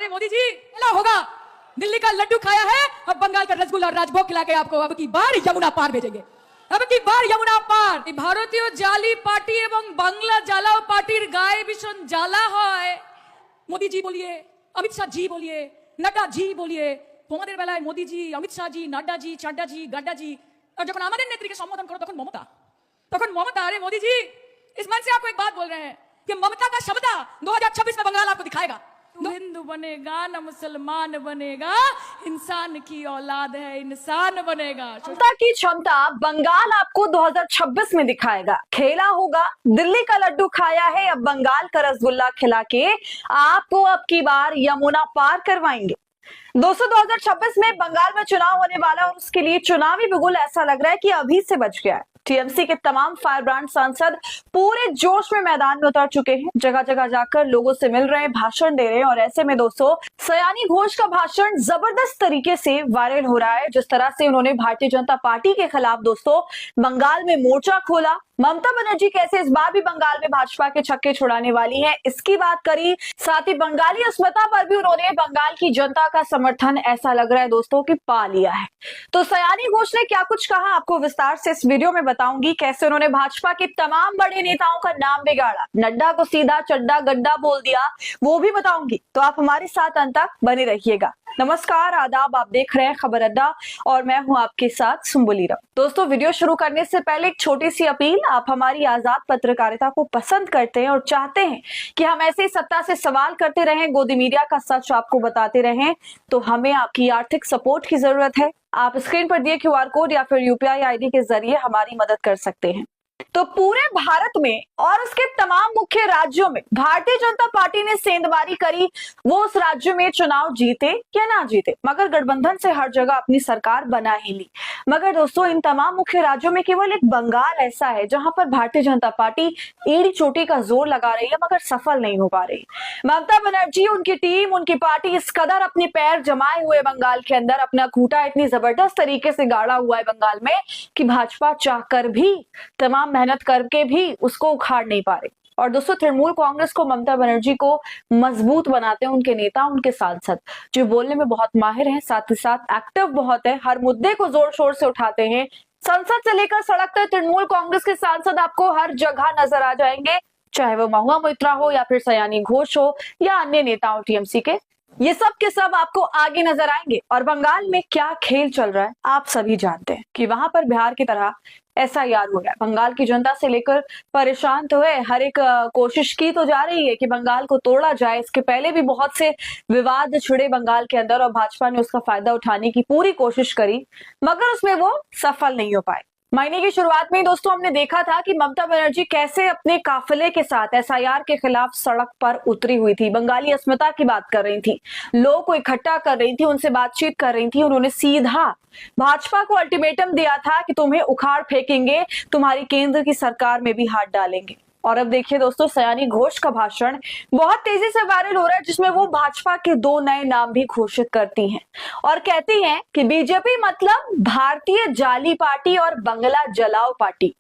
अरे मोदी जी क्या होगा, दिल्ली का लड्डू खाया है, अब बंगाल का रसगुल्ला और राजभोग खिला के आपको अब की बार यमुना पार भेजेंगे, अब की बार यमुना पार। ভারতীয় জালি পার্টি এবং বাংলা জ্বালাও পার্টির গায়ে ভীষণ জ্বালা হয়। মোদি জি বলিয়ে, অমিত শাহ জি বলিয়ে, নड्डा জি বলিয়ে, তোমাদের বেলায় মোদি জি, অমিত শাহ জি, নड्डा জি, চাড্ডা জি, গাড্ডা জি, আর যখন আমাদের নেত্রীকে সম্বোধন করো তখন মমতা, তখন মমতা। अरे मोदी जी इस मन से आपको एक बात बोल रहे हैं कि ममता का शब्द 2026 में बंगाल आपको दिखाएगा। हिंदू बनेगा न मुसलमान बनेगा, इंसान की औलाद है इंसान बनेगा। ममता की क्षमता बंगाल आपको 2026 में दिखाएगा। खेला होगा, दिल्ली का लड्डू खाया है, अब बंगाल का रसगुल्ला खिला के आपको अब की बार यमुना पार करवाएंगे। दोस्तों 2026 में बंगाल में चुनाव होने वाला और उसके लिए चुनावी बिगुल ऐसा लग रहा है कि अभी से बच गया है। टीएमसी के तमाम फायरब्रांड सांसद पूरे जोश में मैदान में उतर चुके हैं, जगह जगह जाकर लोगों से मिल रहे हैं, भाषण दे रहे हैं। और ऐसे में दोस्तों सयानी घोष का भाषण जबरदस्त तरीके से वायरल हो रहा है। जिस तरह से उन्होंने भारतीय जनता पार्टी के खिलाफ दोस्तों बंगाल में मोर्चा खोला, ममता बनर्जी कैसे इस बार भी बंगाल में भाजपा के छक्के छुड़ाने वाली है इसकी बात करी। साथ ही बंगाली अस्मिता पर भी उन्होंने बंगाल की जनता का समर्थन ऐसा लग रहा है दोस्तों कि पा लिया है। तो सयानी घोष ने क्या कुछ कहा आपको विस्तार से इस वीडियो में बताऊंगी। कैसे उन्होंने भाजपा के तमाम बड़े नेताओं का नाम बिगाड़ा, नड्डा को सीधा चड्डा गड्ढा बोल दिया, वो भी बताऊंगी। तो आप हमारे साथ अंत तक बने रहिएगा। नमस्कार, आदाब, आप देख रहे हैं खबर अड्डा और मैं हूं आपके साथ सुम्बुली राव। दोस्तों वीडियो शुरू करने से पहले एक छोटी सी अपील, आप हमारी आजाद पत्रकारिता को पसंद करते हैं और चाहते हैं कि हम ऐसे सत्ता से सवाल करते रहें, गोदी मीडिया का सच आपको बताते रहें, तो हमें आपकी आर्थिक सपोर्ट की जरूरत है। आप स्क्रीन पर दिए क्यूआर कोड या फिर यूपीआई आईडी के जरिए हमारी मदद कर सकते हैं। तो पूरे भारत में और उसके तमाम मुख्य राज्यों में भारतीय जनता पार्टी ने सेंधमारी करी, वो उस राज्य में चुनाव जीते या ना जीते, मगर गठबंधन से हर जगह अपनी सरकार बना ही ली। मगर दोस्तों इन तमाम मुख्य राज्यों में केवल एक बंगाल ऐसा है जहां पर भारतीय जनता पार्टी एड़ी चोटी का जोर लगा रही है मगर सफल नहीं हो पा रही। ममता बनर्जी, उनकी टीम, उनकी पार्टी इस कदर अपने पैर जमाए हुए बंगाल के अंदर, अपना खूंटा इतनी जबरदस्त तरीके से गाड़ा हुआ है बंगाल में कि भाजपा चाहकर भी, तमाम मेहनत करके भी उसको उखाड़ नहीं पा रही। और दोस्तों तृणमूल कांग्रेस को, ममता बनर्जी को मजबूत बनाते हैं उनके नेता, उनके सांसद, जो बोलने में बहुत माहिर हैं, साथ ही साथ एक्टिव बहुत है, हर मुद्दे को जोर शोर से उठाते हैं। संसद से लेकर सड़क तक तृणमूल कांग्रेस के सांसद आपको हर जगह नजर आ जाएंगे, चाहे वो महुआ मोइत्रा हो या फिर सयानी घोष हो या अन्य नेताओं टीएमसी के, ये सब के सब आपको आगे नजर आएंगे। और बंगाल में क्या खेल चल रहा है आप सभी जानते हैं कि वहां पर बिहार की तरह एसआईआर हो गया। बंगाल की जनता से लेकर परेशान तो है, हर एक कोशिश की तो जा रही है कि बंगाल को तोड़ा जाए। इसके पहले भी बहुत से विवाद छिड़े बंगाल के अंदर और भाजपा ने उसका फायदा उठाने की पूरी कोशिश करी, मगर उसमें वो सफल नहीं हो पाए। महीने की शुरुआत में दोस्तों हमने देखा था कि ममता बनर्जी कैसे अपने काफिले के साथ एसआईआर के खिलाफ सड़क पर उतरी हुई थी, बंगाली अस्मिता की बात कर रही थी, लोगों को इकट्ठा कर रही थी, उनसे बातचीत कर रही थी। उन्होंने सीधा भाजपा को अल्टीमेटम दिया था कि तुम्हें उखाड़ फेंकेंगे, तुम्हारी केंद्र की सरकार में भी हाथ डालेंगे। और अब देखिए दोस्तों सयानी घोष का भाषण बहुत तेजी से वायरल हो रहा है, जिसमें वो भाजपा के 2 नए नाम भी घोषित करती हैं और कहती हैं कि बीजेपी मतलब भारतीय जाली पार्टी और बंगला जलाओ पार्टी,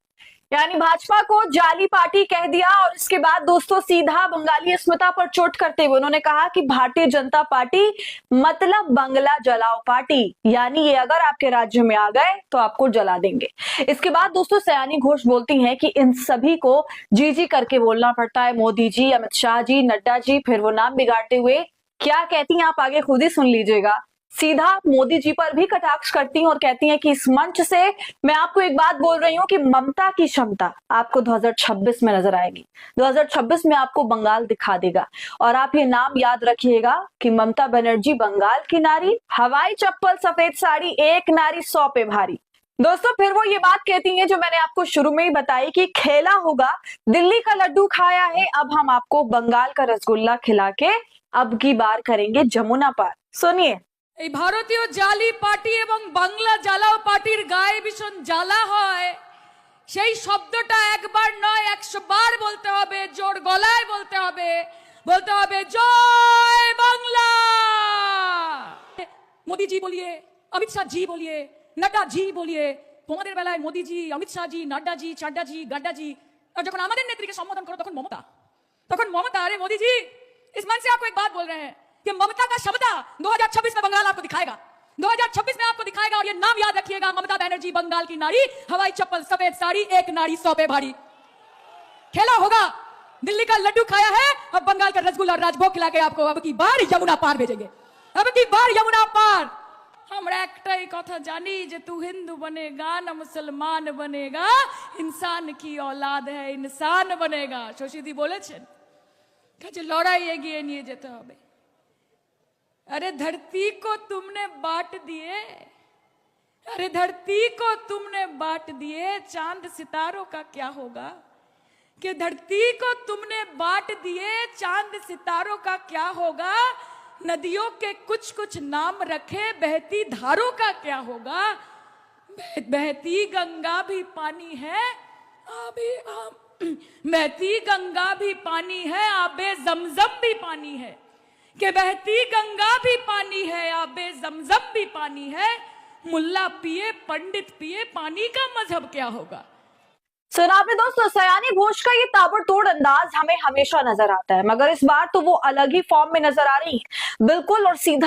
यानी भाजपा को जाली पार्टी कह दिया। और इसके बाद दोस्तों सीधा बंगाली अस्मिता पर चोट करते हुए उन्होंने कहा कि भारतीय जनता पार्टी मतलब बंगला जलाओ पार्टी, यानी ये अगर आपके राज्य में आ गए तो आपको जला देंगे। इसके बाद दोस्तों सयानी घोष बोलती हैं कि इन सभी को जी जी करके बोलना पड़ता है, मोदी जी, अमित शाह जी, नड्डा जी, फिर वो नाम बिगाड़ते हुए क्या कहती हैं आप आगे खुद ही सुन लीजिएगा। सीधा मोदी जी पर भी कटाक्ष करती हैं और कहती हैं कि इस मंच से मैं आपको एक बात बोल रही हूं कि ममता की क्षमता आपको 2026 में नजर आएगी। 2026 में आपको बंगाल दिखा देगा। और आप ये नाम याद रखिएगा कि ममता बनर्जी बंगाल की नारी, हवाई चप्पल सफेद साड़ी, एक नारी 100 पे भारी। दोस्तों फिर वो ये बात कहती हैं जो मैंने आपको शुरू में ही बताई कि खेला होगा, दिल्ली का लड्डू खाया है, अब हम आपको बंगाल का रसगुल्ला खिला के अब की बार करेंगे जमुना पार। सुनिए। এই ভারতীয় জালি পার্টি এবং বাংলা জ্বালাও পার্টির গায়ে ভীষণ জ্বালা হয়, সেই শব্দটা একবার নয় 100 বার বলতে হবে, জোর গলায় বলতে হবে, বলতে হবে জয় বাংলা। মোদি জি বলিয়ে, অমিত শাহ জি বলিয়ে, নड्डा জি বলিয়ে, তোমাদের বেলায় মোদি জি, অমিত শাহ জি, নड्डा জি, চাড্ডা জি, গাড্ডা জি, আর যখন আমাদের নেত্রীকে সম্বোধন করো তখন মমতা, তখন মমতা। अरे मोदी जी इस मन से आपको एक बात बोल रहे हैं कि ममता का शब्द 2026 में बंगाल आपको दिखाएगा, 2026 में आपको दिखाएगा। और ये नाम याद रखिएगा, ममता बनर्जी बंगाल की नारी, हवाई चप्पल सफेद साड़ी, एक नारी 100 पे भारी। खेला होगा, दिल्ली का लड्डू खाया है, अब बंगाल का रसगुल्ला और राजभोग खिला के आपको अब की बार यमुना पार भेजेंगे, अब की बार यमुना पार। আমরা একটাই কথা জানি যে तू हिंदू बनेगा ना मुसलमान बनेगा, इंसान की औलाद है इंसान बनेगा। শশীদি বলেছেন যে লড়াই এগিয়ে নিয়ে যেতে হবে। अरे धरती को तुमने बांट दिए, अरे धरती को तुमने बांट दिए, चांद सितारों का क्या होगा। कि धरती को तुमने बांट दिए, चांद सितारों का क्या होगा। नदियों के कुछ कुछ नाम रखे, बहती धारों का क्या होगा। बहती गंगा भी पानी है, बहती गंगा भी पानी है, आबे जमजम भी पानी है। कि बहती गंगा भी पानी है, आबे जमजम भी पानी है। मुल्ला पिए पंडित पिए, पानी का मजहब क्या होगा। सुना आपने दोस्तों, सयानी घोष का ये ताबड़तोड़ अंदाज हमें हमेशा नजर आता है, मगर इस बार तो वो अलग ही फॉर्म में नजर आ रही है, बिल्कुल और सीधा